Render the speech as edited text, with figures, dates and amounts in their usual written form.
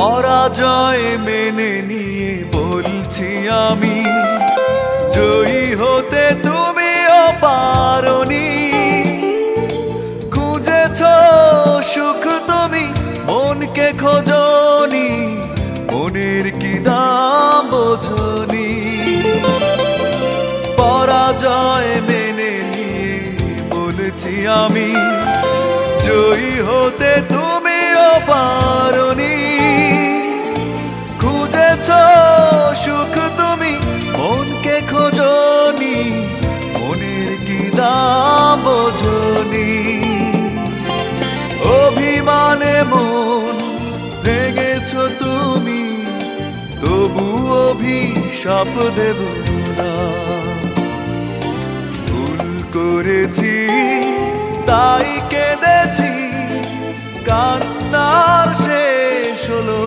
পরাজয় মেনে নিয়ে বলছি আমি, জয়ী হতে তুমিও পারোনি। খুঁজেছ সুখ তুমি, মনকে খোঁজনি, মনের কি দাম বোঝনি। পরাজয় মেনে নিয়ে বলছি আমি, জয়ী হতে তুমিও পারোনি। খুঁজেছ সুখ তুমি, মনকে খোঁজনি, মনের কি দাম বোঝনি। অভিমানে মন ভেঙেছ তুমি, তবু অভিশাপ দেব না। ভুল করেছি তাই কেঁদেছি, কান্নার শেষ হলো।